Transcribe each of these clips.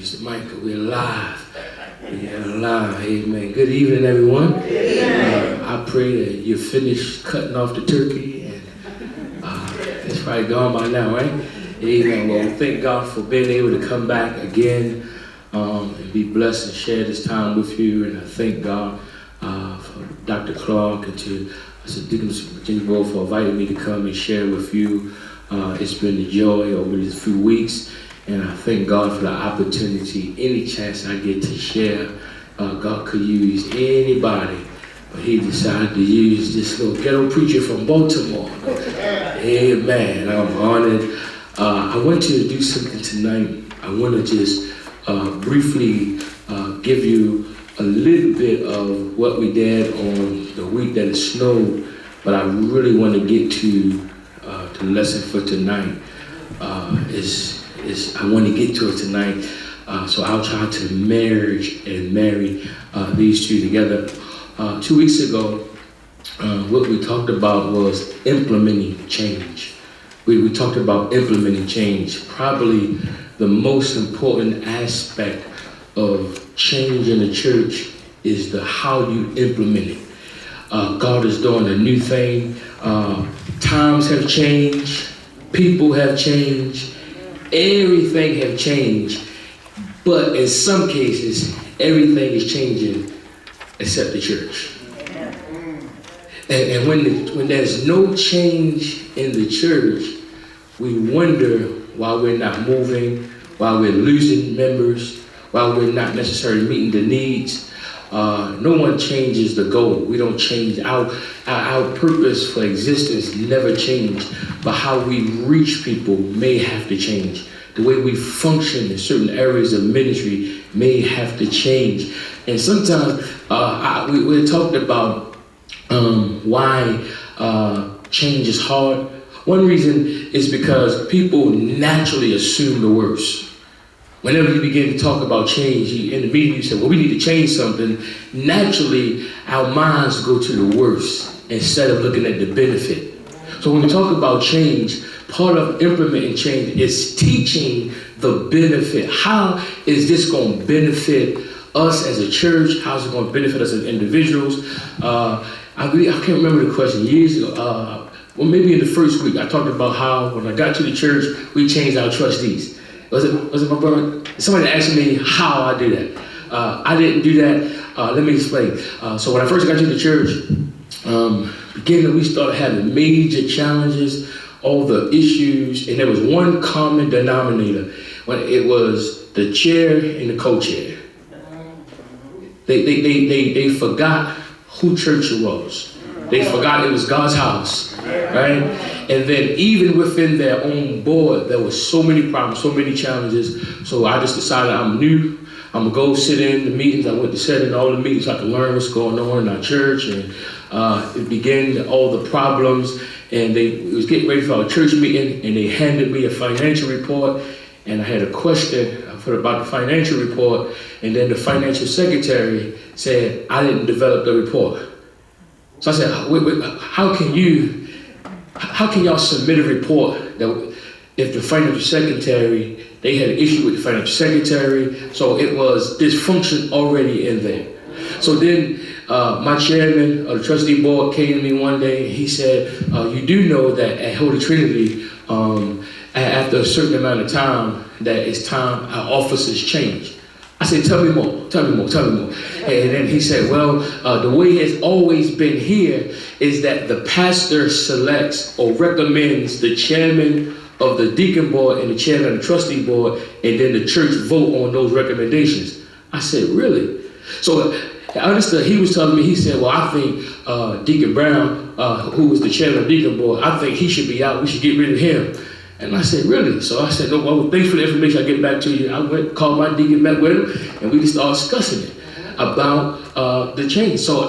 Mr. Michael, we're live. We're live. Amen. Good evening, everyone. I pray that you finished cutting off the turkey, and it's probably gone by now, right? Amen. Well, thank God for being able to come back again and be blessed and share this time with you. And I thank God for Dr. Clark and to Deaconess Virginia Bowl for inviting me to come and share with you. It's been a joy over these few weeks. And I thank God for the opportunity, any chance I get to share. God could use anybody, but he decided to use this little ghetto preacher from Baltimore. Amen. I'm honored. I want to do something tonight. I want to just briefly give you a little bit of what we did on the week that it snowed, but I really want to get to the lesson for tonight. I want to get to it tonight, so I'll try to marry these two together. 2 weeks ago, what we talked about was implementing change. We talked about implementing change. Probably the most important aspect of change in the church is how you implement it. God is doing a new thing. Times have changed. People have changed. Everything have changed, but in some cases, everything is changing except the church. And when there's no change in the church, we wonder why we're not moving, why we're losing members, why we're not necessarily meeting the needs. No one changes the goal. We don't change. Our purpose for existence never changed, but how we reach people may have to change. The way we function in certain areas of ministry may have to change. And sometimes we talked about why change is hard. One reason is because people naturally assume the worst. Whenever you begin to talk about change, in the meeting you say, well, we need to change something. Naturally, our minds go to the worst instead of looking at the benefit. So when we talk about change, part of implementing change is teaching the benefit. How is this going to benefit us as a church? How is it going to benefit us as individuals? I can't remember the question years ago. Well, maybe in the first week, I talked about how when I got to the church, we changed our trustees. Was it my brother? Somebody asked me how I did that. I didn't do that. Let me explain. So when I first got to the church, beginning we started having major challenges, all the issues, and there was one common denominator. When it was the chair and the co-chair. They forgot who church it was. They forgot it was God's house, right? And then even within their own board, there were so many problems, so many challenges. So I just decided I'm new. I'm gonna go sit in the meetings. I went to sit in all the meetings so I could learn what's going on in our church. And it began all the problems. And it was getting ready for our church meeting, and they handed me a financial report. And I had a question about the financial report. And then the financial secretary said, I didn't develop the report. So I said, wait, how can y'all submit a report that if the financial secretary, they had an issue with the financial secretary, so it was dysfunction already in there. So then my chairman of the trustee board came to me one day, and he said, you do know that at Holy Trinity, after a certain amount of time, that it's time our offices change. I said, tell me more. And then he said, well, the way it's always been here is that the pastor selects or recommends the chairman of the deacon board and the chairman of the trustee board, and then the church vote on those recommendations. I said, really? So I understood. He was telling me, he said, well, I think Deacon Brown, who was the chairman of the deacon board, I think he should be out. We should get rid of him. And I said, really? So I said, no, well, thanks for the information. I'll get back to you. I went, called my deacon, met with him, and we just started discussing it about the change. So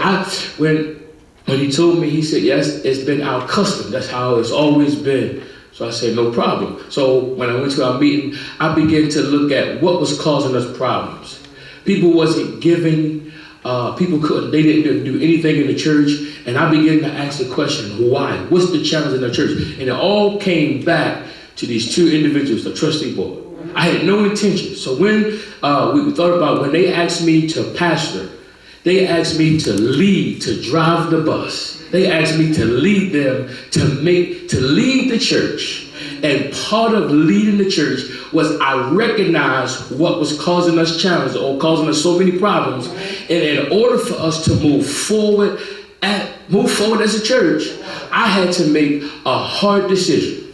when he told me, he said, yes, it's been our custom. That's how it's always been. So I said, no problem. So when I went to our meeting, I began to look at what was causing us problems. People wasn't giving. They didn't do anything in the church. And I began to ask the question, why? What's the challenge in the church? And it all came back to these two individuals, the trustee board. I had no intention. So when we thought about when they asked me to pastor, they asked me to lead, to drive the bus. They asked me to lead them, to lead the church. And part of leading the church was I recognized what was causing us challenges or causing us so many problems. And in order for us to move forward as a church, I had to make a hard decision.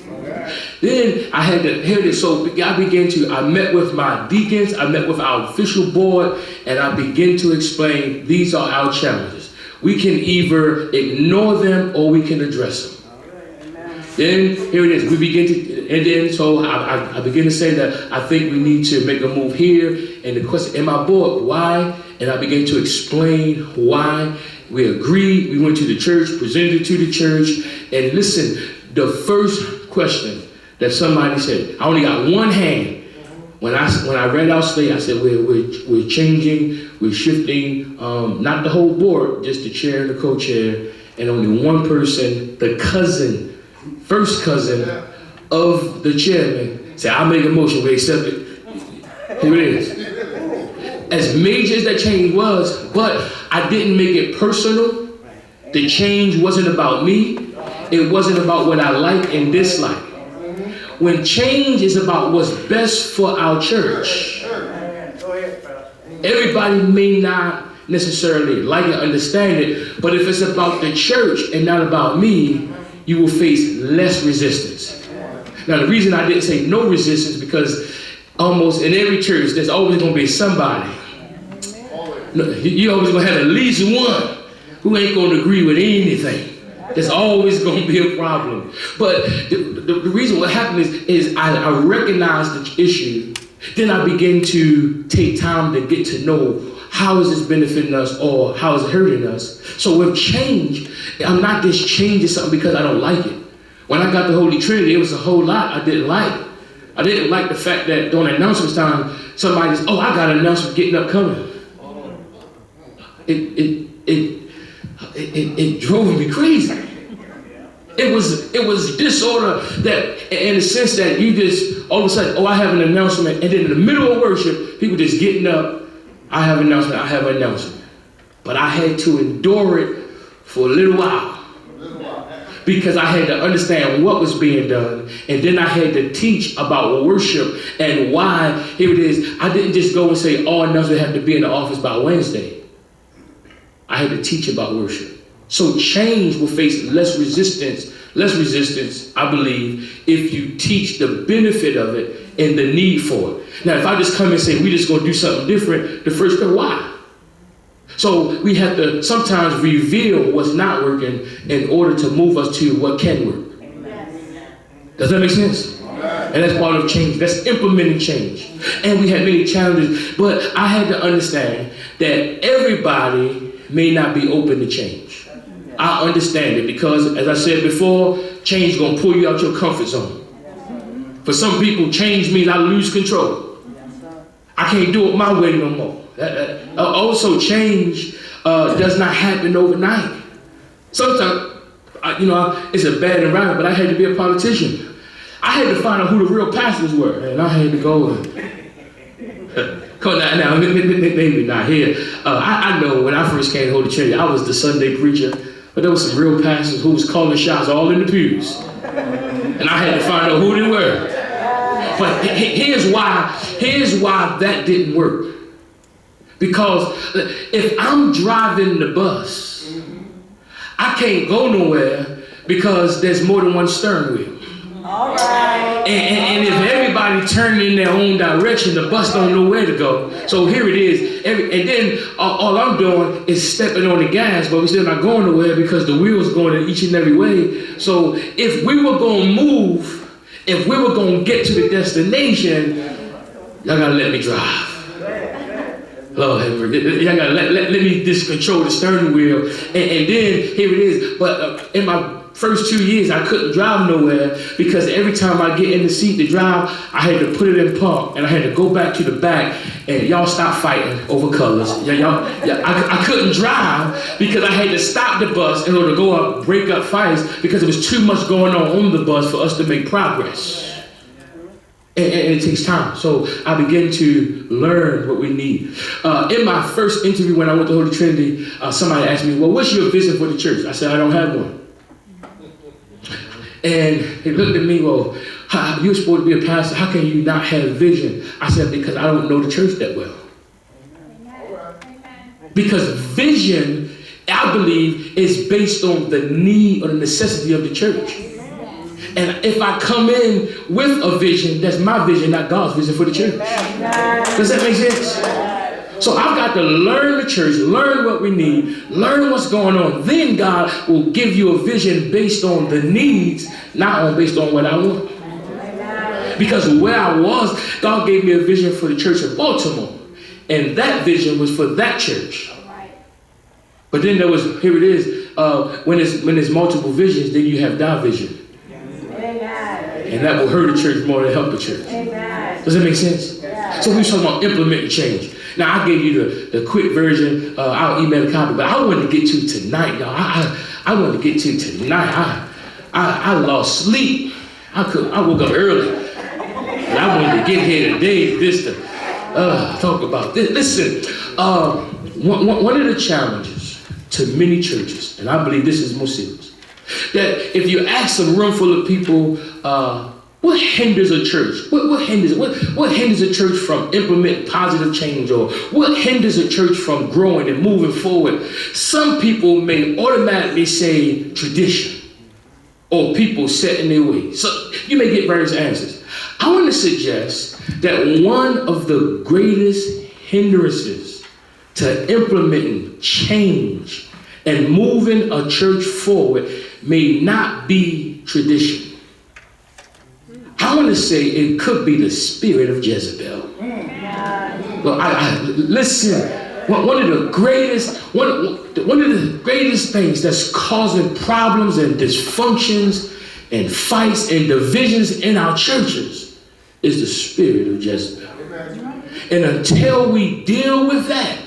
Then I had to hear this. So I met with my deacons, I met with our official board, and I began to explain these are our challenges. We can either ignore them or we can address them. Then here it is. I begin to say that I think we need to make a move here. And the question in my board, why? And I began to explain why. We agreed. We went to the church, presented it to the church, and listen. The first question that somebody said, I only got one hand. When I read out slate, I said we're changing, we're shifting, not the whole board, just the chair and the co-chair, and only one person, the first cousin of the chairman, said, I'll make a motion, we accept it. Here it is. As major as that change was, but I didn't make it personal. The change wasn't about me. It wasn't about what I like and dislike. When change is about what's best for our church, everybody may not necessarily like it, understand it, but if it's about the church and not about me, you will face less resistance. Now, the reason I didn't say no resistance, because almost in every church, there's always going to be somebody. You're always going to have at least one who ain't going to agree with anything. There's always going to be a problem. But the reason what happened is I recognized the issue. Then I began to take time to get to know how is this benefiting us or how is it hurting us. So with change, I'm not just changing something because I don't like it. When I got the Holy Trinity, it was a whole lot I didn't like. I didn't like the fact that during announcements time, somebody says, I got an announcement getting up coming. It drove me crazy. It was disorder that, in the sense that you just, all of a sudden, I have an announcement, and then in the middle of worship, people just getting up, I have an announcement. But I had to endure it for a little while because I had to understand what was being done, and then I had to teach about worship and why. Here it is. I didn't just go and say all announcements have to be in the office by Wednesday. I had to teach about worship. So change will face less resistance, I believe, if you teach the benefit of it and the need for it. Now, if I just come and say, we're just going to do something different, the first question, why? So we have to sometimes reveal what's not working in order to move us to what can work. Does that make sense? And that's part of change. That's implementing change. And we had many challenges, but I had to understand that everybody may not be open to change. I understand it because, as I said before, change is going to pull you out your comfort zone. For some people, change means I lose control. I can't do it my way no more. Also, change does not happen overnight. Sometimes, it's a bad environment, but I had to be a politician. I had to find out who the real pastors were, and I had to go and now, maybe not here. I know when I first came to Holy Trinity, I was the Sunday preacher, but there were some real pastors who was calling shots all in the pews. And I had to find out who they were. But here's why that didn't work. Because if I'm driving the bus, I can't go nowhere because there's more than one steering wheel. All right. And if everybody turning in their own direction, the bus don't know where to go. So here it is. And then all I'm doing is stepping on the gas, but we're still not going nowhere because the wheel's going in each and every way. So if we were going to move, if we were going to get to the destination, y'all got to let me drive. Lord have mercy. Y'all got to let me just control the steering wheel. And then here it is. But in my first 2 years, I couldn't drive nowhere because every time I get in the seat to drive, I had to put it in park and I had to go back to the back and y'all stop fighting over colors. I couldn't drive because I had to stop the bus in order to go up, break up fights because there was too much going on the bus for us to make progress. And it takes time. So I began to learn what we need. In my first interview when I went to Holy Trinity, somebody asked me, well, what's your vision for the church? I said, I don't have one. And he looked at me, well, you're supposed to be a pastor. How can you not have a vision? I said, because I don't know the church that well. Because vision, I believe, is based on the need or the necessity of the church. And if I come in with a vision, that's my vision, not God's vision for the church. Does that make sense? So I've got to learn the church, learn what we need, learn what's going on. Then God will give you a vision based on the needs, not based on what I want. Because where I was, God gave me a vision for the church of Baltimore. And that vision was for that church. But then there was, here it is, when there's multiple visions, then you have division. And that will hurt the church more than help the church. Amen. Does that make sense? Yeah. So we're talking about implementing change. Now, I gave you the quick version. I'll email a copy. But I wanted to get to tonight, y'all. I wanted to get to tonight. I lost sleep. I woke up early. And I wanted to get here today just to talk about this. Listen, one of the challenges to many churches, and I believe this is most serious, that if you ask a room full of people, what hinders a church? What hinders a church from implementing positive change, or what hinders a church from growing and moving forward? Some people may automatically say tradition, or people set in their way. So you may get various answers. I want to suggest that one of the greatest hindrances to implementing change and moving a church forward may not be tradition. I want to say it could be the spirit of Jezebel. Well, listen. One of the greatest things that's causing problems and dysfunctions and fights and divisions in our churches is the spirit of Jezebel. And until we deal with that,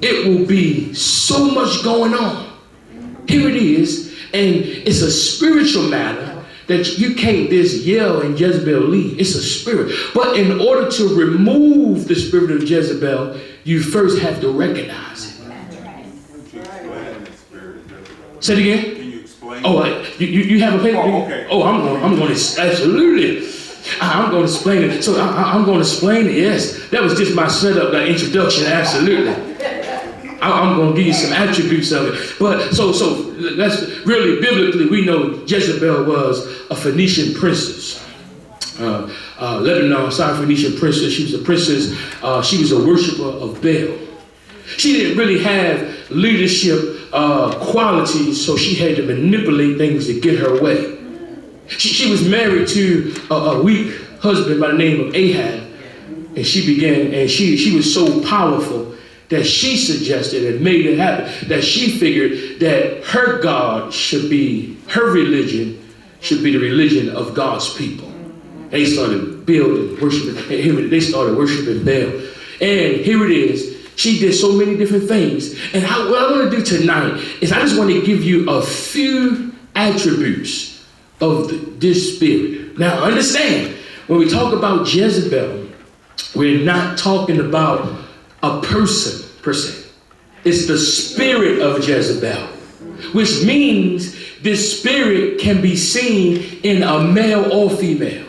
it will be so much going on. Here it is, and it's a spiritual matter that you can't just yell and Jezebel leave. It's a spirit. But in order to remove the spirit of Jezebel, you first have to recognize it. Say it again. Can you explain? Oh, you have a paper? Oh, okay. Oh, I'm going to absolutely. I'm going to explain it. So I'm going to explain it. Yes, that was just my setup, that introduction. Absolutely. I'm going to give you some attributes of it. But so that's really biblically, we know Jezebel was a Phoenician princess. Phoenician princess. She was a princess. She was a worshiper of Baal. She didn't really have leadership qualities, so she had to manipulate things to get her way. She was married to a weak husband by the name of Ahab, and she was so powerful that she suggested and made it happen, that she figured that her God should be, her religion should be the religion of God's people. They started worshiping, they started worshiping Baal. And here it is, she did so many different things. And what I want to do tonight is I just want to give you a few attributes of this spirit. Now understand, when we talk about Jezebel, we're not talking about a person per se. It's the spirit of Jezebel, which means this spirit can be seen in a male or female.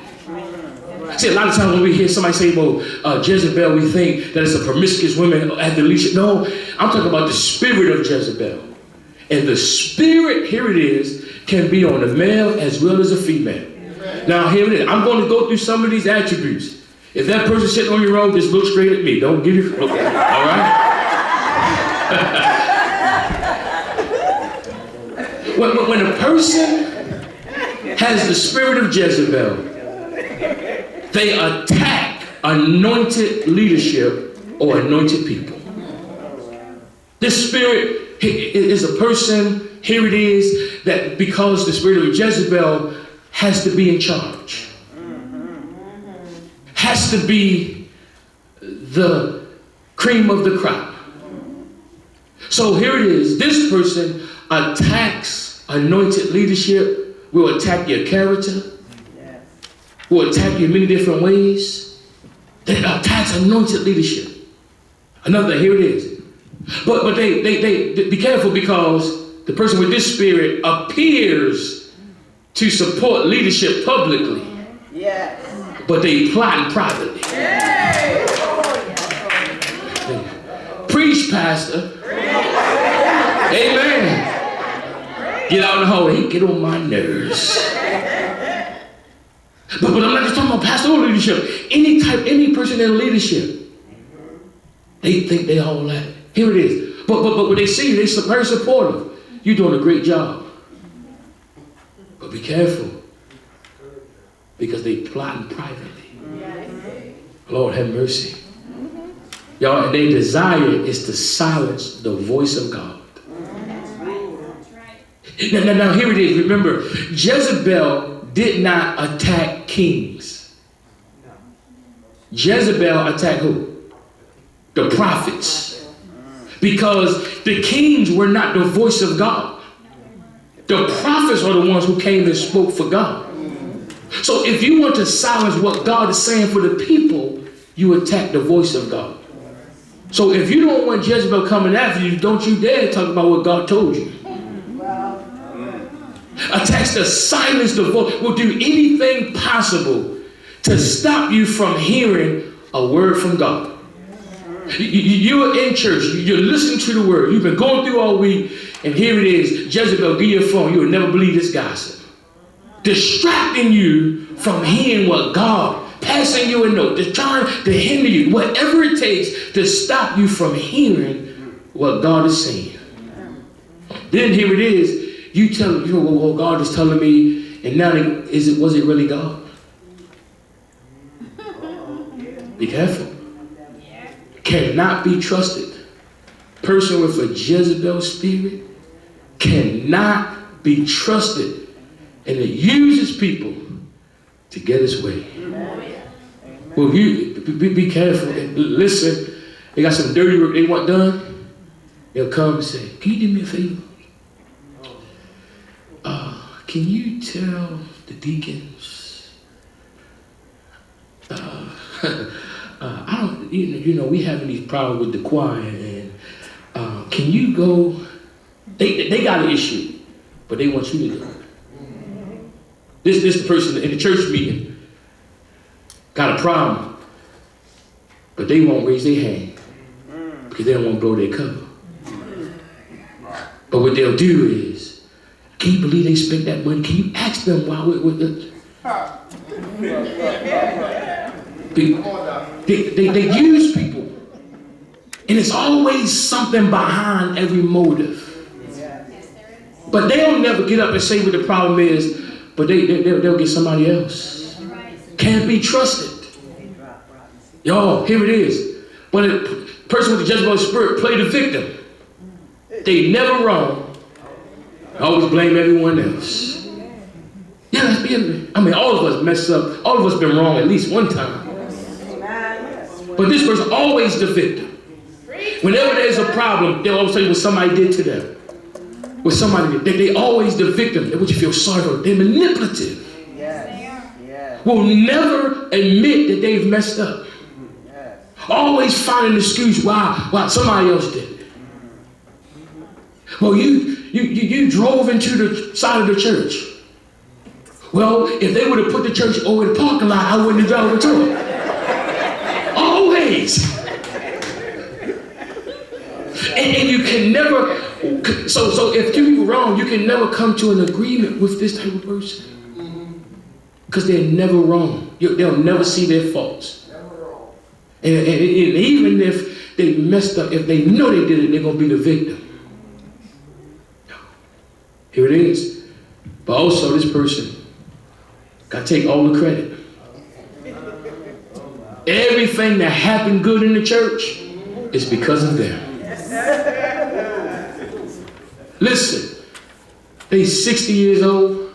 See, a lot of times when we hear somebody say, well, Jezebel, we think that it's a promiscuous woman at the leadership. No, I'm talking about the spirit of Jezebel. And the spirit, here it is, can be on a male as well as a female. Now, here it is. I'm going to go through some of these attributes. If that person sitting on your road, just look straight at me. Don't give you, all right? When a person has the spirit of Jezebel, they attack anointed leadership or anointed people. This spirit is a person, here it is, that because the spirit of Jezebel has to be in charge, has to be the cream of the crop. So here it is, this person attacks anointed leadership, will attack your character, will attack you in many different ways. They attacks anointed leadership. Another, here it is. But they be careful, because the person with this spirit appears to support leadership publicly. Yes. But they plot privately. Yes. Preach, pastor. Amen. Get out in the hallway. Get on my nerves. But I'm not just talking about pastoral leadership. Any person in leadership, they think they all that. Here it is. But when they see you, they're very supportive. You're doing a great job. But be careful, because they plotting privately. Lord have mercy. Y'all, and their desire is to silence the voice of God. Now here it is. Remember, Jezebel did not attack kings. Jezebel attacked who? The prophets. Because the kings were not the voice of God. The prophets are the ones who came and spoke for God. So if you want to silence what God is saying for the people, you attack the voice of God. So if you don't want Jezebel coming after you, don't you dare talk about what God told you. Attacks to silence the voice, will do anything possible to stop you from hearing a word from God. You're in church, you're listening to the word, you've been going through all week, and here it is, Jezebel, give you a phone, you will never believe this gossip. Distracting you from hearing what God, passing you a note, just trying to hinder you, whatever it takes to stop you from hearing what God is saying. Then here it is, you tell, well, God is telling me, and now was it really God? Be careful. Cannot be trusted. Person with a Jezebel spirit cannot be trusted, and it uses people to get its way. Well, you be careful. Listen, they got some dirty work they want done. They'll come and say, "Can you do me a favor? Can you tell the deacons? I don't, we having these problems with the choir, and can you go? They got an issue, but they want you to do it. This person in the church meeting got a problem, but they won't raise their hand because they don't want to blow their cover. But what they'll do is, can you believe they spent that money? Can you ask them why they use people, and it's always something behind every motive. But they'll never get up and say what the problem is, but they'll get somebody else. Can't be trusted. Y'all, here it is. But a person with the Jezebel spirit play the victim. They never wrong. Always blame everyone else. Yeah, all of us mess up. All of us been wrong at least one time. But this person always the victim. Whenever there's a problem, they'll always tell you what somebody did to them. What somebody did. They always the victim. They want you to feel sorry for them. They're manipulative. Yes. Will never admit that they've messed up. Yes. Always find an excuse why somebody else did it. Well, you drove into the side of the church. Well, if they would have put the church over in the parking lot, I wouldn't have drove into it. Always. And you can never, so if two people wrong, you can never come to an agreement with this type of person. Because they're never wrong. They'll never see their faults. And even if they messed up, if they know they did it, they're going to be the victim. Here it is. But also this person got to take all the credit. Everything that happened good in the church is because of them. Listen, they 60 years old,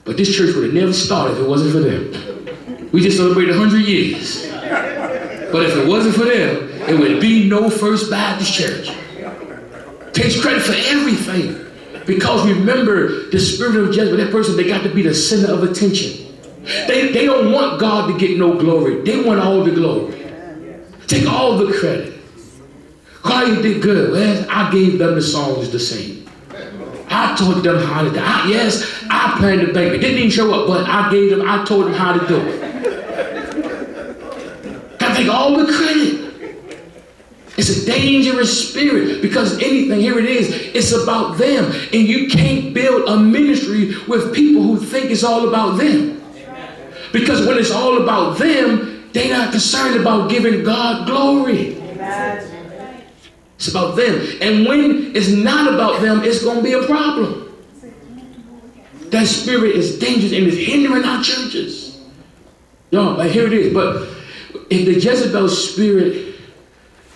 but this church would have never started if it wasn't for them. We just celebrated 100 years. But if it wasn't for them, it would be no First Baptist Church. Takes credit for everything. Because remember, the spirit of Jezebel, that person, they got to be the center of attention. They don't want God to get no glory. They want all the glory. Take all the credit. God, you did good. Well, I gave them the songs to sing. I taught them how to do it. Yes, I planned the banquet. Didn't even show up, but I told them how to do it. Gotta take all the credit. It's a dangerous spirit because anything, here it is, it's about them. And you can't build a ministry with people who think it's all about them. Because when it's all about them, they're not concerned about giving God glory. It's about them. And when it's not about them, it's going to be a problem. That spirit is dangerous and it's hindering our churches. Y'all, here it is. But if the Jezebel spirit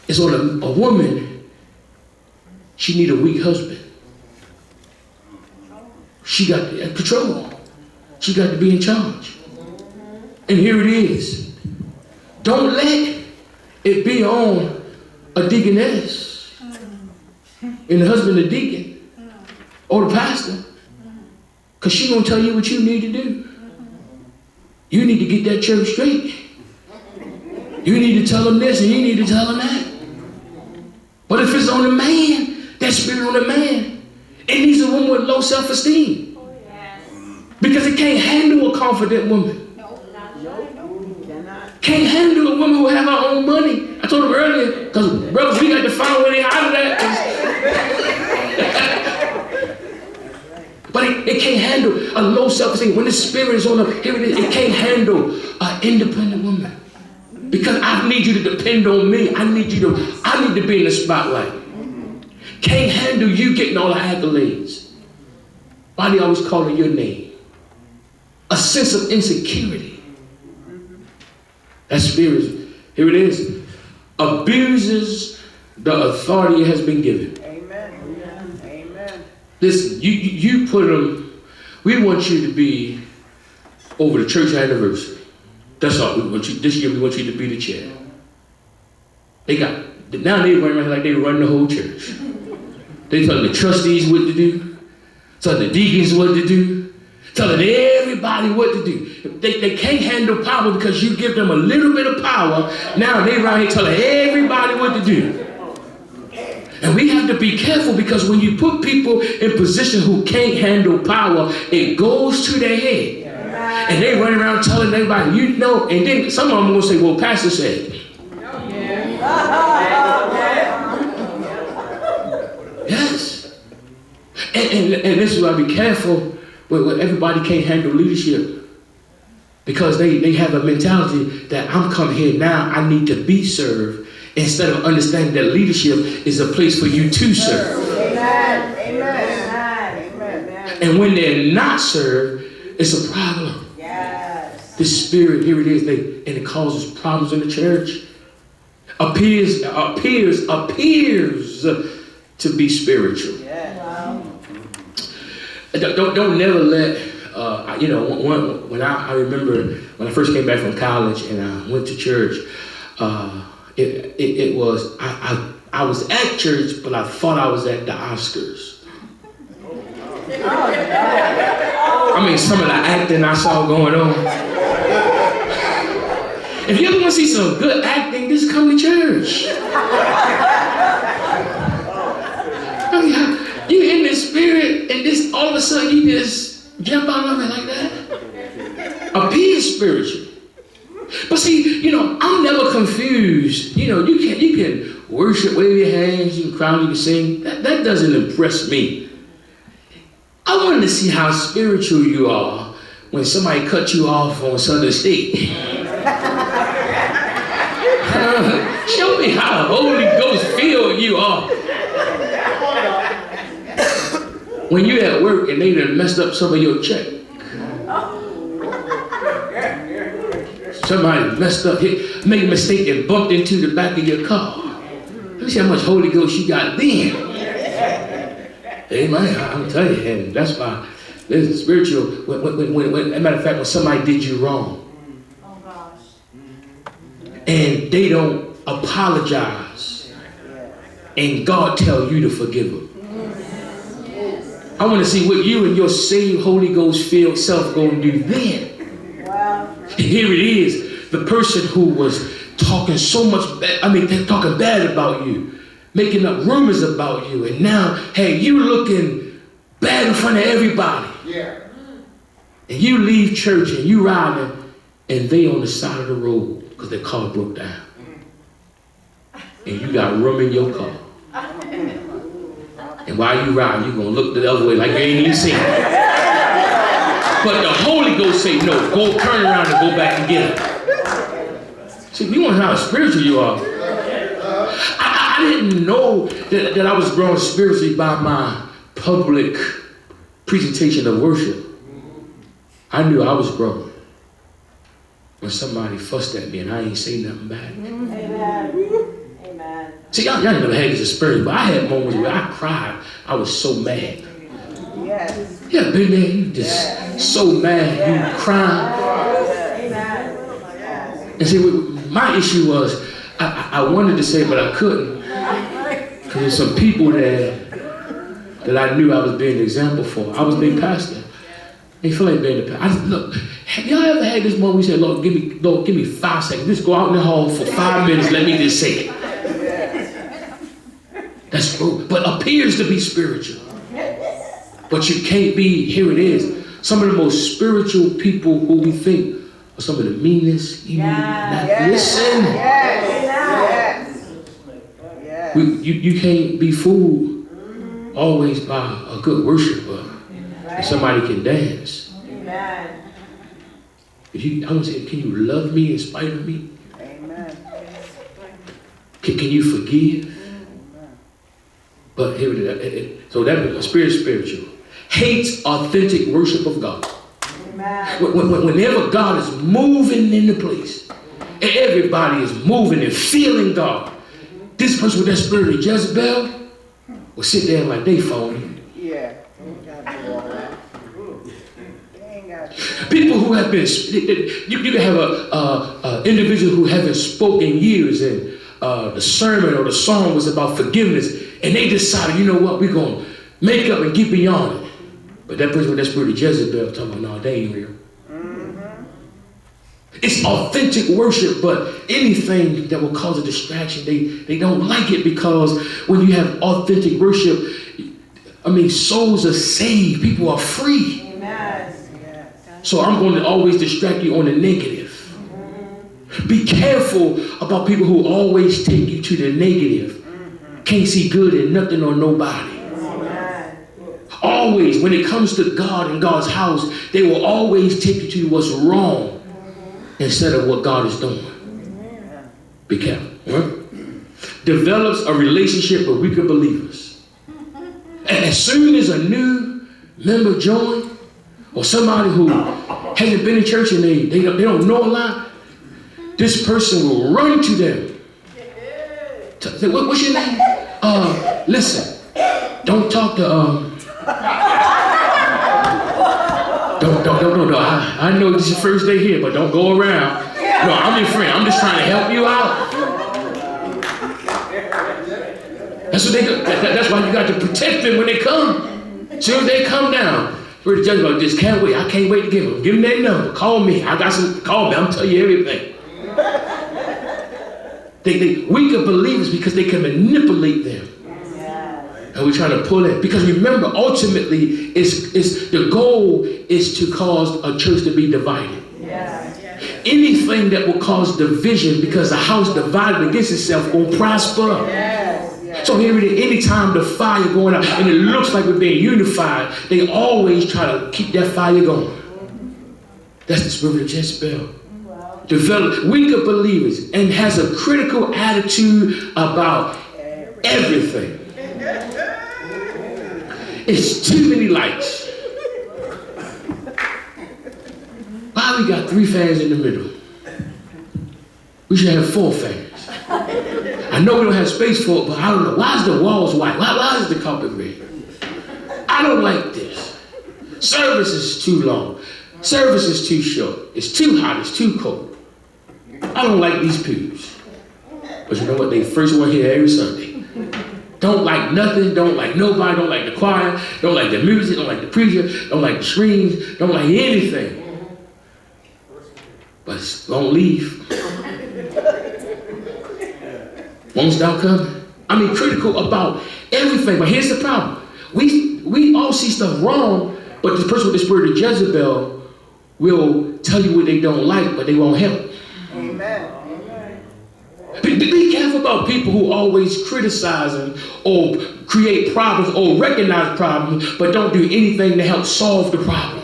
is on a woman, she need a weak husband. She got control. She got to be in charge. And here it is. Don't let it be on a deaconess and the husband a deacon or the pastor, because she's going to tell you what you need to do. You need to get that church straight. You need to tell them this and you need to tell them that. But if it's on the man, that spirit on the man, it needs a woman with low self-esteem. Because it can't handle a confident woman. Can't handle a woman who have her own money. I told him earlier, because brothers, we got to find where they hide that. But it can't handle a low self-esteem. When the spirit is on her, here it is, it can't handle an independent woman. Because I need you to depend on me. I need to be in the spotlight. Can't handle you getting all the accolades. Why they always calling your name? A sense of insecurity. That spirit, here it is, abuses the authority it has been given. Amen. Amen. Listen, you put them, we want you to be over the church anniversary. That's all we want you. This year we want you to be the chair. Now they run around like they run the whole church. They telling the trustees what to do, telling the deacons what to do, telling everybody what to do. They can't handle power because you give them a little bit of power. Now they around here telling everybody what to do. And we have to be careful because when you put people in position who can't handle power, it goes to their head. And they run around telling everybody, you know, and then some of them will say, well, Pastor said. Yes. And this is why I be careful when everybody can't handle leadership. Because they have a mentality that I'm coming here now, I need to be served, instead of understanding that leadership is a place for you to serve. Amen. Amen. And when they're not served, it's a problem. Yes. The spirit, here it is, and it causes problems in the church. Appears to be spiritual. Yeah. Wow. Don't never let, when I remember when I first came back from college and I went to church, it was, I was at church, but I thought I was at the Oscars. I mean, some of the acting I saw going on. If you ever want to see some good acting, just come to church. I mean, you in the spirit, and this all of a sudden you just jump out of it like that. Appear spiritual. But see, I'm never confused. You can worship, wave your hands, you can cry, you can sing. That doesn't impress me. I wanted to see how spiritual you are when somebody cut you off on Sunday State. Show me how Holy Ghost filled you are. When you're at work and they done messed up some of your check. Somebody messed up, made a mistake and bumped into the back of your car. Let me see how much Holy Ghost you got then. Amen. I'm telling you, and that's why there's spiritual. When, as a matter of fact, when somebody did you wrong, and they don't apologize, and God tell you to forgive them. I want to see what you and your saved Holy Ghost filled self gonna do then. Wow. Here it is, the person who was talking so much, talking bad about you, making up rumors about you, and now, hey, you looking bad in front of everybody. Yeah. And you leave church and you riding, and they on the side of the road because their car broke down. And you got room in your car. And while you riding, you're going to look the other way like you ain't even seen it. But the Holy Ghost say, no, go turn around and go back and get it. See, you want to know how spiritual you are. I didn't know that I was growing spiritually by my public presentation of worship. I knew I was growing when somebody fussed at me and I ain't say nothing back. Amen. Amen. See, y'all never had this experience, but I had moments where I cried. I was so mad. Yes. Yeah, been there, you just so mad, you crying. Amen. And see, my issue was, I wanted to say it, but I couldn't. Because there's some people that I knew I was being an example for. I was being pastor. They feel like being the pastor. Look, have y'all ever had this moment where you say, Lord, give me 5 seconds. Just go out in the hall for 5 minutes, let me just say it. That's true, but appears to be spiritual. But you can't be, here it is. Some of the most spiritual people who we think are some of the meanest, evil. Listen. You can't be fooled always by a good worshiper. And somebody can dance. Amen. I want to say, can you love me in spite of me? Amen. Can you forgive? But here it is. So that spiritual. Hates authentic worship of God. Amen. Whenever God is moving in the place, and everybody is moving and feeling God, this person with that spirit of Jezebel will sit there like they phony. Yeah. People who have been, you can have a individual who haven't spoken in years, and the sermon or the song was about forgiveness, and they decided, you know what, we're going to make up and get beyond it. But that person with that spirit of Jezebel talking about, no, they ain't real. It's authentic worship, but anything that will cause a distraction, they don't like it, because when you have authentic worship, souls are saved, people are free. Amen. So I'm going to always distract you on the negative. Be careful about people who always take you to the negative. Can't see good in nothing or nobody. Always, when it comes to God and God's house, they will always take you to what's wrong instead of what God is doing. Be careful. Right? Develops a relationship with weaker believers. And as soon as a new member joins, or somebody who hasn't been in church and they don't know a lot, this person will run to them. Say, what's your name? Listen, don't talk to No. I know this is your first day here, but don't go around. No, I'm your friend. I'm just trying to help you out. That's what they do. That's why you got to protect them when they come. As soon as they come down, we're the judge about this. Can't wait. I can't wait to give them. Give them that number. Call me. I got some. Call me. I'm telling you everything. They weaker believers because they can manipulate them. And we're trying to pull it. Because remember, ultimately, the goal is to cause a church to be divided. Anything that will cause division, because a house divided against itself won't prosper. So here it is, anytime the fire going out and it looks like we're being unified, they always try to keep that fire going. That's the spirit of Jezebel. Develop weaker believers and has a critical attitude about everything. It's too many lights. Why we got 3 fans in the middle? We should have 4 fans. I know we don't have space for it, but I don't know. Why is the walls white? Why is the carpet red? I don't like this. Service is too long. Service is too short. It's too hot. It's too cold. I don't like these pews. But you know what? They first one here every Sunday. Don't like nothing. Don't like nobody. Don't like the choir. Don't like the music. Don't like the preacher. Don't like the screens. Don't like anything. But because don't leave. Won't stop coming. I mean, critical about everything. But here's the problem. We all see stuff wrong, but the person with the spirit of Jezebel will tell you what they don't like, but they won't help. Amen. Be careful about people who always criticizing or create problems or recognize problems, but don't do anything to help solve the problem.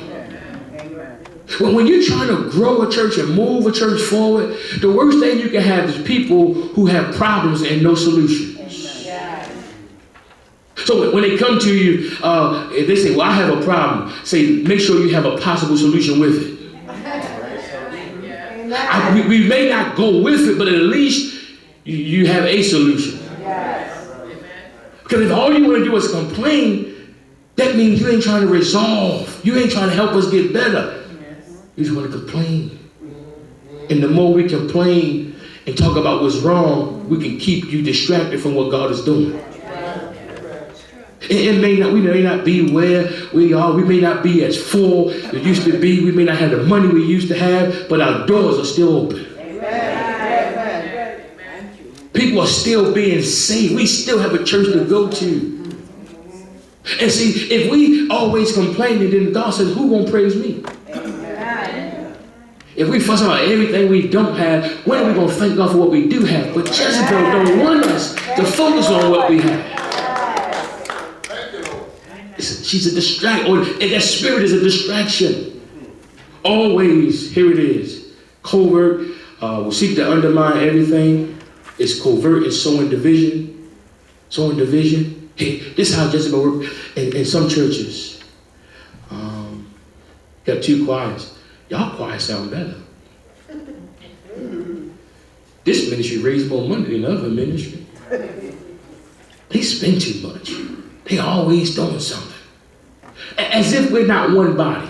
When you're trying to grow a church and move a church forward, the worst thing you can have is people who have problems and no solutions. So when they come to you, if they say, well, I have a problem, say, make sure you have a possible solution with it. We may not go with it, but at least you have a solution. Because if all you want to do is complain, that means you ain't trying to resolve. You ain't trying to help us get better. You just want to complain. And the more we complain and talk about what's wrong, we can keep you distracted from what God is doing. We may not be where we are. We may not be as full as we used to be. We may not have the money we used to have, but our doors are still open. People are still being saved. We still have a church to go to. And see, if we always complain, then God says, who won't praise me? If we fuss about everything we don't have, when are we going to thank God for what we do have? But Jezebel don't want us to focus on what we have. She's a distraction, and that spirit is a distraction. Always, here it is, covert, will seek to undermine everything. It's covert, it's sowing division. Sowing division. Hey, this is how Jezebel works in some churches. Got two choirs. Y'all choir sound better. This ministry raised more money than the other ministry. They spend too much. They always doing something. As if we're not one body.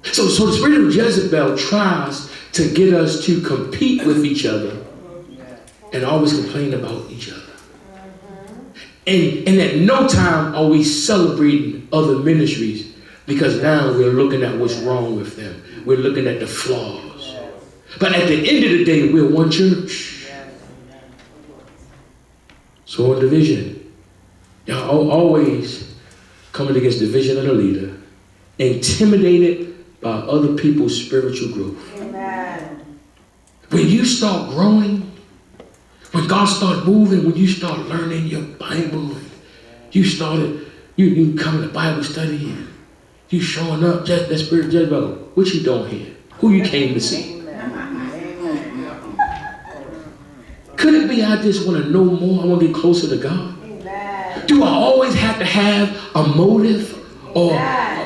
So the spirit of Jezebel tries to get us to compete with each other and always complain about each other. And at no time are we celebrating other ministries, because now we're looking at what's wrong with them. We're looking at the flaws. But at the end of the day, we're one church. So in division, y'all always coming against the vision of the leader, intimidated by other people's spiritual growth. Amen. When you start growing, when God starts moving, when you start learning your Bible, you come to Bible study, and you showing up, just that spirit of Jezebel, what you doing here? Who you came to see? Could it be I just want to know more? I want to get closer to God? Amen. Do I always have to have a motive or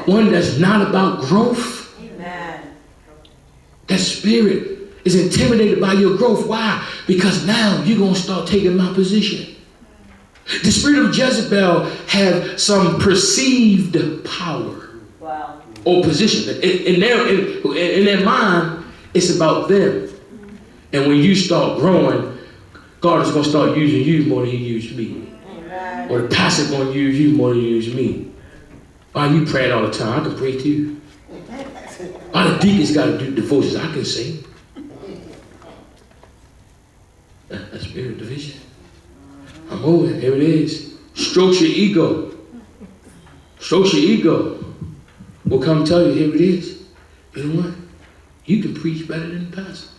one that's not about growth? Amen. That spirit is intimidated by your growth. Why? Because now you're going to start taking my position. The spirit of Jezebel have some perceived power or position. In their mind, it's about them. And when you start growing, God is going to start using you more than he used me. Amen. Or the pastor's going to use you more than he used me. Why you praying all the time? I can pray too. Why the deacons got to do devotions? I can sing. That's spirit division. I'm moving. Here it is. Strokes your ego. Strokes your ego. Will come tell you, here it is. You know what? You can preach better than the pastor.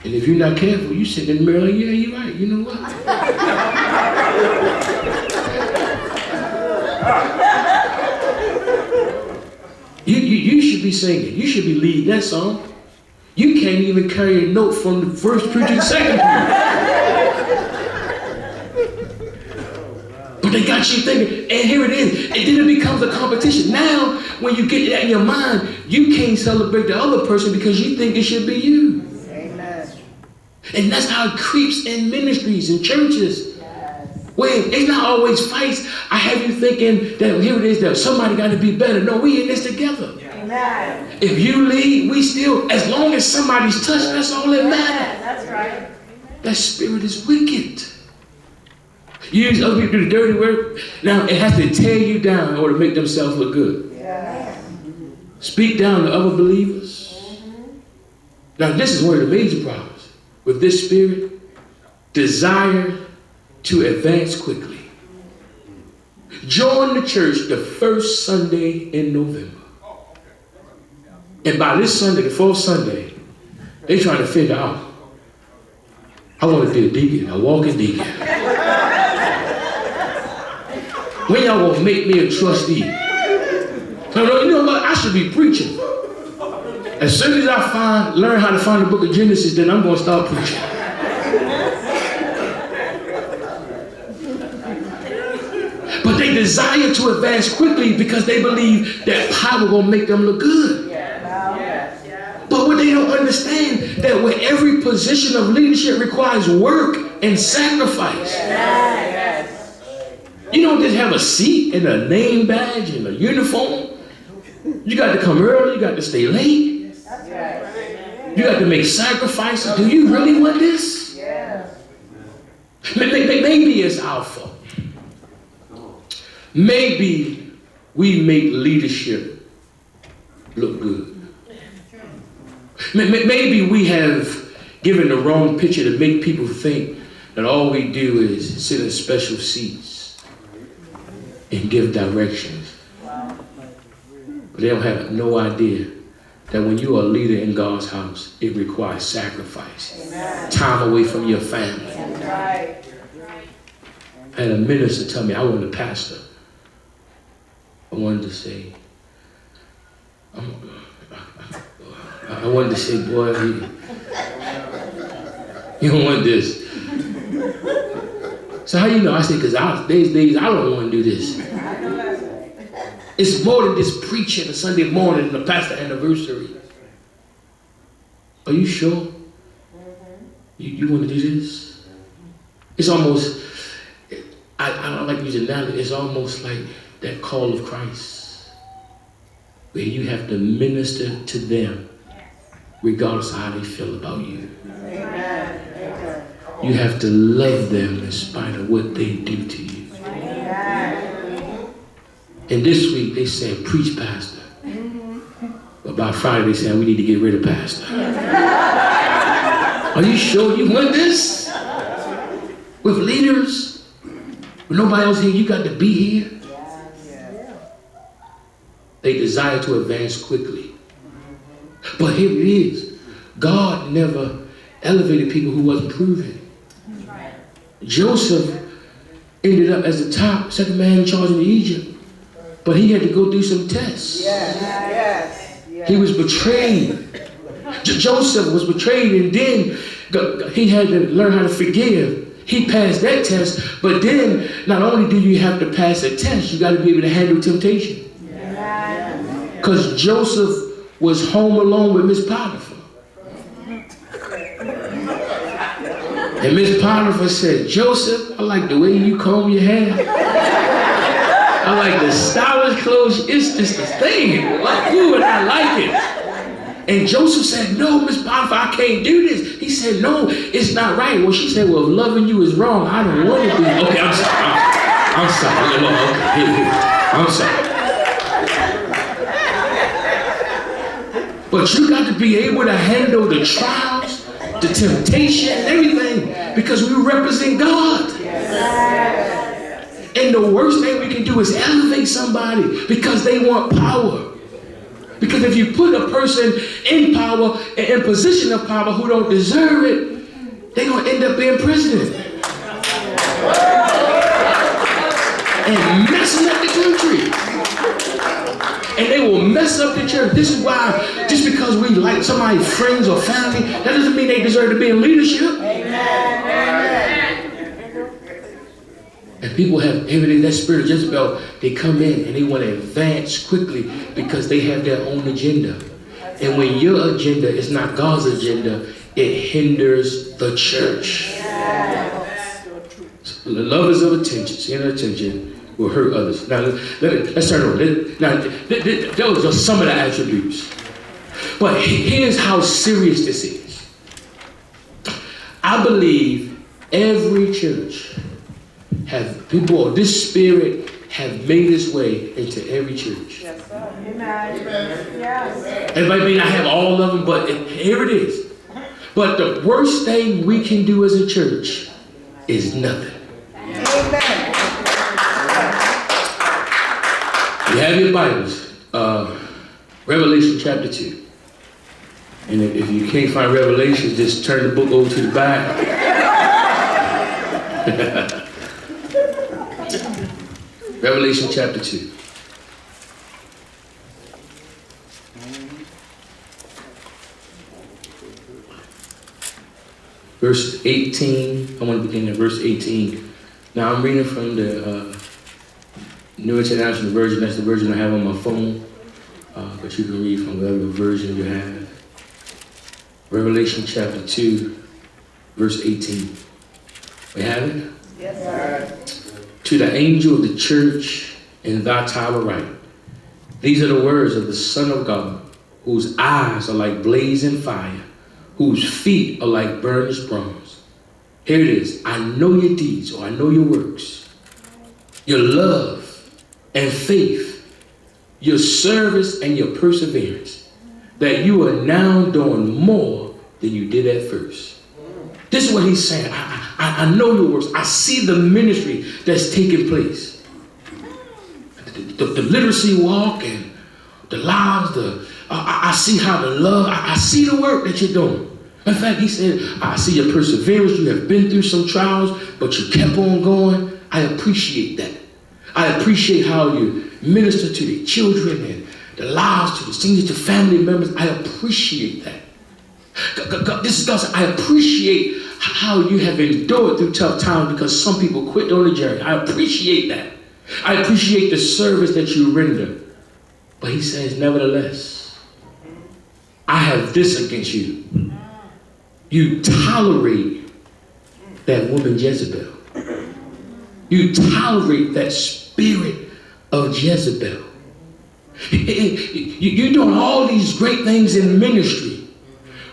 And if you're not careful, you sit in the mirror like, yeah, you're right. You know what? You should be singing. You should be leading that song. You can't even carry a note from the first preacher to the second preacher. But they got you thinking, and here it is. And then it becomes a competition. Now, when you get that in your mind, you can't celebrate the other person because you think it should be you. Amen. And that's how it creeps in ministries and churches. Where it's not always fights. I have you thinking that here it is, that somebody got to be better. No, we in this together. Amen. If you lead, we still, as long as somebody's touched, that's all that matters. That's right. That spirit is wicked. Use other people to do the dirty work. Now, it has to tear you down in order to make themselves look good. Yes. Speak down to other believers. Now, this is one of the major problems with this spirit. Desire to advance quickly. Join the church the first Sunday in November. And by this Sunday, the fourth Sunday, they trying to figure out, I want to be a deacon, a walking deacon. When y'all gonna make me a trustee? No, you know what? I should be preaching. As soon as I learn how to find the book of Genesis, then I'm gonna start preaching. But they desire to advance quickly because they believe that power will make them look good. But what they don't understand, that with every position of leadership requires work and sacrifice. You don't just have a seat and a name badge and a uniform. You got to come early, you got to stay late. You got to make sacrifices. Do you really want this? Maybe it's our fault. Maybe we make leadership look good. Maybe we have given the wrong picture to make people think that all we do is sit in special seats and give directions. But they don't have no idea that when you are a leader in God's house, it requires sacrifice. Time away from your family. I had a minister tell me, I wasn't a pastor. I wanted to say, boy, you don't want this. So how you know? I said, because these days I don't want to do this. It's more than just preaching a Sunday morning and a pastor anniversary. Are you sure? You want to do this? It's almost, I don't like using that, it's almost like that call of Christ, where you have to minister to them regardless of how they feel about you. Amen. You have to love them in spite of what they do to you. Amen. And this week they said, preach, pastor. But by Friday they said, we need to get rid of pastor. Are you sure you want this? With leaders? With nobody else here, you got to be here? They desire to advance quickly. But here it is. God never elevated people who wasn't proven. Joseph ended up as the top, second man in charge in Egypt. But he had to go through some tests. He was betrayed. Joseph was betrayed, and then he had to learn how to forgive. He passed that test, but then not only do you have to pass a test, you got to be able to handle temptation. Because Joseph was home alone with Miss Potiphar. And Miss Potiphar said, Joseph, I like the way you comb your hair. I like the stylish clothes. It's just a thing. Like you and I like it. And Joseph said, no, Miss Potiphar, I can't do this. He said, no, it's not right. Well, she said, well, if loving you is wrong, I don't want to be. Okay, I'm sorry. I'm sorry. Okay, I'm sorry. But you got to be able to handle the trials, the temptation, everything, because we represent God. And the worst thing we can do is elevate somebody because they want power. Because if you put a person in power, in position of power who don't deserve it, they're going to end up being president. And messing up the country. And they will mess up the church. This is why, just because we like somebody's friends or family, that doesn't mean they deserve to be in leadership. Amen. And people have everything, that spirit of Jezebel, they come in and they want to advance quickly because they have their own agenda. And when your agenda is not God's agenda, it hinders the church. So the lovers of attention, seeing attention, will hurt others. Now, let's turn over. Now, those are some of the attributes. But here's how serious this is. I believe every church this spirit have made its way into every church. Yes, sir. Amen. Yes. Everybody may not have all of them, but here it is. But the worst thing we can do as a church is nothing. Amen. You have your Bibles, Revelation chapter 2. And if you can't find Revelation, just turn the book over to the back. Revelation chapter 2. Verse 18, I want to begin at verse 18. Now I'm reading from the New International Version. That's the version I have on my phone. But you can read from whatever version you have. Revelation chapter 2, verse 18. We have it? Yes, sir. To the angel of the church in Thyatira write, these are the words of the Son of God, whose eyes are like blazing fire, whose feet are like burnished bronze. Here it is. I know your deeds, or I know your works, your love and faith, your service and your perseverance, that you are now doing more than you did at first. This is what he's saying. I know your works. I see the ministry that's taking place. The literacy walk and the lives, I see how the love, I see the work that you're doing. In fact, he said, I see your perseverance. You have been through some trials, but you kept on going. I appreciate that. I appreciate how you minister to the children and the lives, to the seniors, to family members. I appreciate that. God, this is God saying, I appreciate how you have endured through tough times, because some people quit on the journey. I appreciate that. I appreciate the service that you render. But he says, nevertheless, I have this against you. You tolerate that woman Jezebel. You tolerate that spirit of Jezebel. You're doing all these great things in ministry,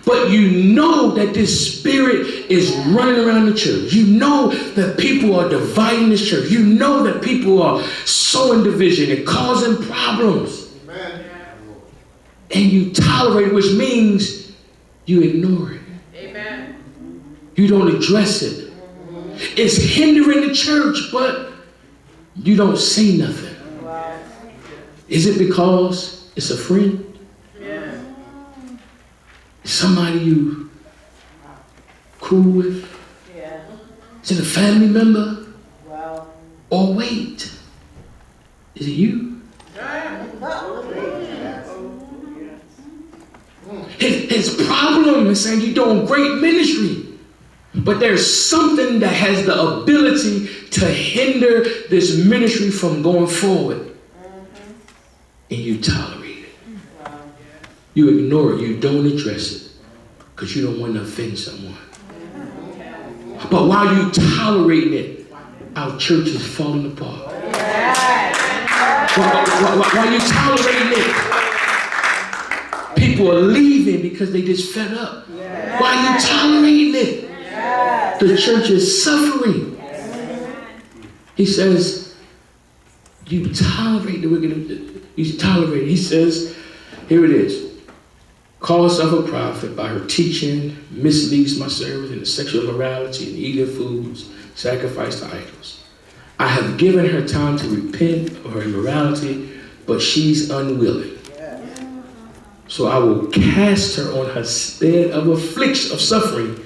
but you know that this spirit is running around the church. You know that people are dividing the church. You know that people are sowing division and causing problems. Amen. And you tolerate it, which means you ignore it. Amen. You don't address it. It's hindering the church, but you don't say nothing. Wow. Is it because it's a friend? Yeah. Somebody you cool with? Yeah. Is it a family member? Wow. Or wait, is it you? Yeah. His problem is saying you're doing great ministry, but there's something that has the ability to hinder this ministry from going forward. And you tolerate it. Wow. You ignore it. You don't address it because you don't want to offend someone. But while you tolerating it, our church is falling apart. While you tolerating it, people are leaving because they just fed up. While you tolerating it, the church is suffering. He says, you tolerate the wicked. You tolerate it. He says, here it is. Calls herself a prophet, by her teaching misleads my servants in the sexual immorality and eating foods sacrificed to idols. I have given her time to repent of her immorality, but she's unwilling. So I will cast her on her bed of affliction, of suffering,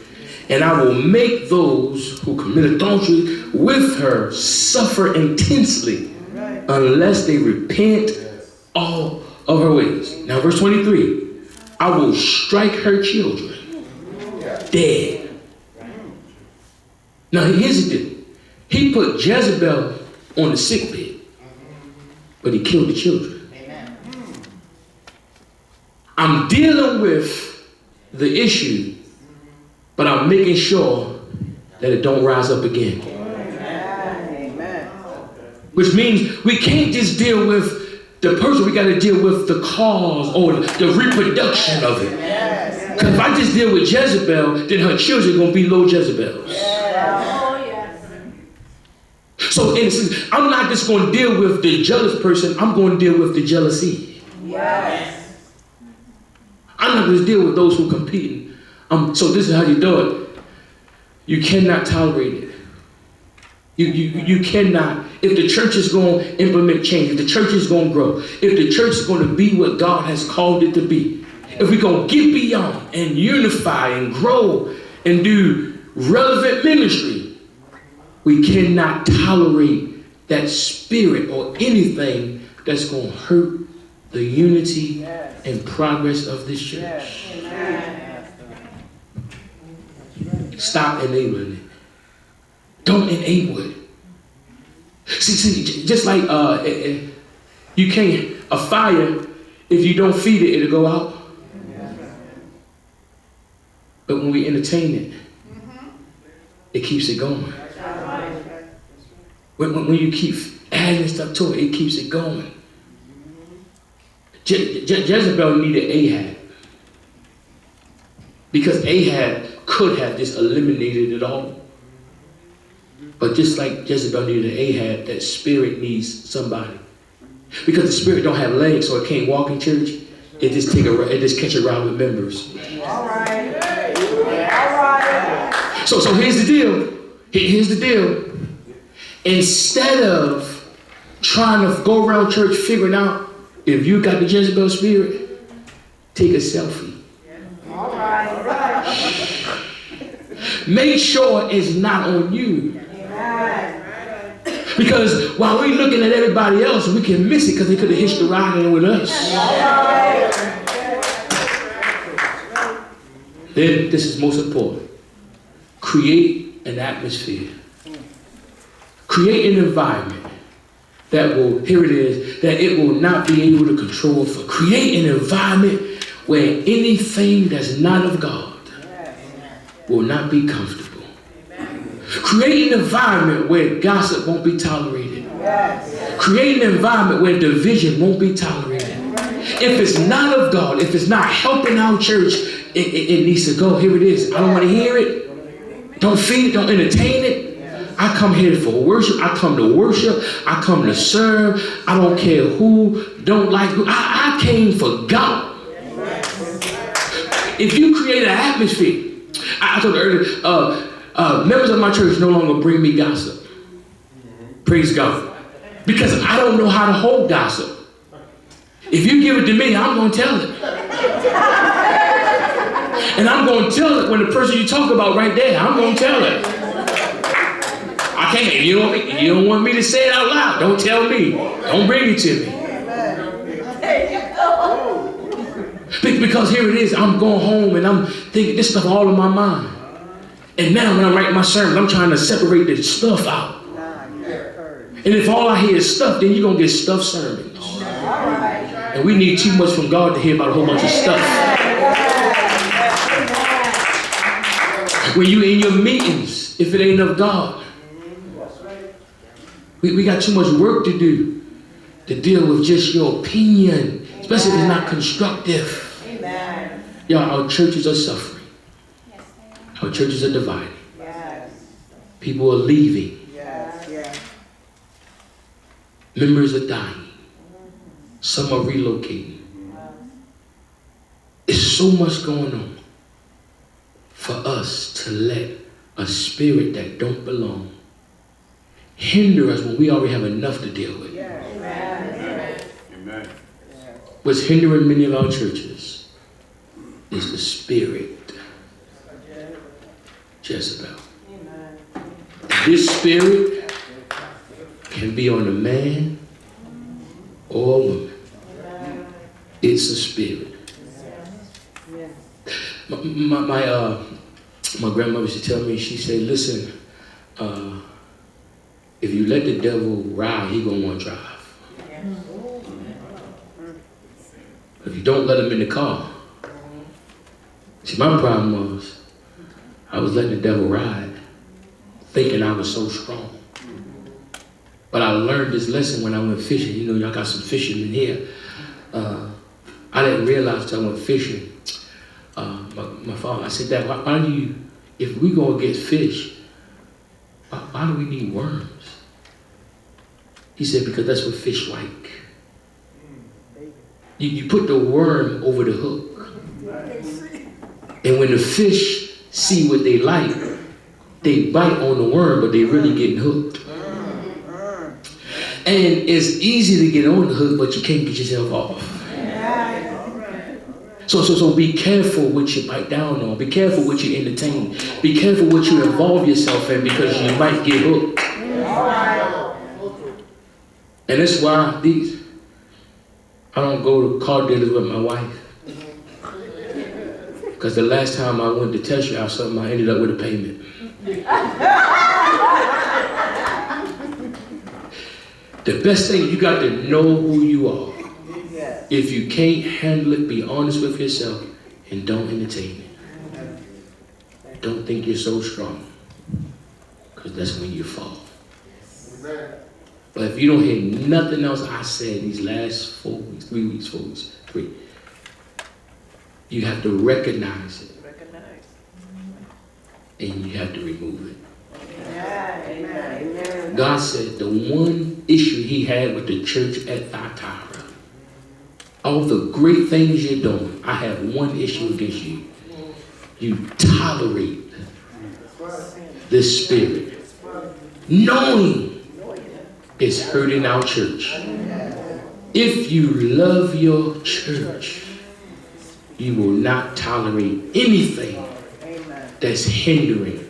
and I will make those who commit adultery with her suffer intensely unless they repent all of her ways. Now verse 23, I will strike her children dead. Now here's the deal. He put Jezebel on the sick bed, but he killed the children. I'm dealing with the issue, but I'm making sure that it don't rise up again. Amen. Which means we can't just deal with the person, we got to deal with the cause or the reproduction of it. Because if I just deal with Jezebel, then her children are going to be low Jezebels. So in a sense, I'm not just going to deal with the jealous person, I'm going to deal with the jealousy. Yes. I'm not going to deal with those who are competing. So this is how you do it. You cannot tolerate it. You cannot. If the church is going to implement change, if the church is going to grow, if the church is going to be what God has called it to be, if we're going to get beyond and unify and grow and do relevant ministry, we cannot tolerate that spirit or anything that's going to hurt the unity and progress of this church. Stop enabling it. Don't enable it. See, just like you can't, a fire, if you don't feed it, it'll go out. But when we entertain it, it keeps it going. When you keep adding stuff to it, it keeps it going. Jezebel needed Ahab. Because Ahab could have just eliminated it all. But just like Jezebel needed Ahab, that spirit needs somebody. Because the spirit don't have legs, so it can't walk in church. It just catch a ride with members. All right. All right. So here's the deal. Here's the deal. Instead of trying to go around church figuring out if you got the Jezebel spirit, take a selfie. All right. Make sure it's not on you. Because while we're looking at everybody else, we can miss it because they could have hitched a ride in with us. Then this is most important. Create an atmosphere. Create an environment that will, here it is, that it will not be able to control. For create an environment where anything that's not of God will not be comfortable. Create an environment where gossip won't be tolerated. Create an environment where division won't be tolerated. If it's not of God, if it's not helping our church, it needs to go. Here it is. I don't want to hear it. Don't feed it. Don't entertain it. I come here for worship. I come to worship. I come to serve. I don't care who, don't like who. I came for God. If you create an atmosphere, I told you earlier, members of my church no longer bring me gossip. Praise God. Because I don't know how to hold gossip. If you give it to me, I'm going to tell it. And I'm going to tell it when the person you talk about right there, I'm going to tell it. I can't, if you don't want me to say it out loud, don't tell me. Don't bring it to me. Because here it is, I'm going home and I'm thinking this stuff all in my mind. And now when I write my sermon, I'm trying to separate the stuff out. And if all I hear is stuff, then you're going to get stuffed sermons. And we need too much from God to hear about a whole bunch of stuff. When you're in your meetings, if it ain't of God, we got too much work to do to deal with just your opinion, especially if it's not constructive. Y'all, our churches are suffering. Our churches are divided. People are leaving. Members are dying. Some are relocating. There's so much going on for us to let a spirit that don't belong hinder us when we already have enough to deal with. Amen. What's hindering many of our churches is the spirit, Jezebel. This spirit can be on a man or a woman. It's a spirit. My grandmother used to tell me, she said, listen, if you let the devil ride, he gonna want to drive. If you don't let him in the car. See, my problem was, I was letting the devil ride, thinking I was so strong. But I learned this lesson when I went fishing. You know, y'all got some fishermen here. I didn't realize until I went fishing. My father, I said, Dad, why do you, if we go get fish, why do we need worms? He said, because that's what fish like. You put the worm over the hook. And when the fish see what they like, they bite on the worm, but they really getting hooked. And it's easy to get on the hook, but you can't get yourself off. So be careful what you bite down on. Be careful what you entertain. Be careful what you involve yourself in, because you might get hooked. And that's why I don't go to car dealers with my wife. Because the last time I went to test drive something, I ended up with a payment. The best thing, you got to know who you are. If you can't handle it, be honest with yourself and don't entertain it. Don't think you're so strong, because that's when you fall. But if you don't hear nothing else I said these last 4 weeks, 3 weeks, 4 weeks, 3, you have to recognize it. And you have to remove it. God said the one issue he had with the church at Thyatira, all the great things you're doing, I have one issue against you. You tolerate this spirit, knowing it's hurting our church. If you love your church, you will not tolerate anything that's hindering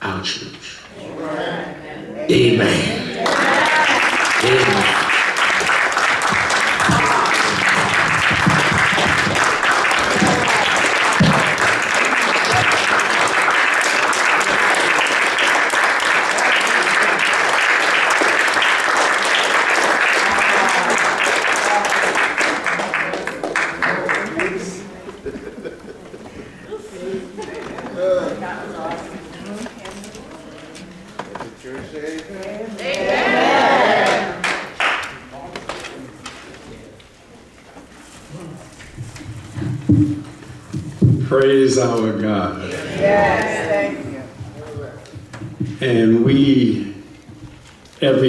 our church. Amen. Amen. Praise our God. Yes, thank you. And we, every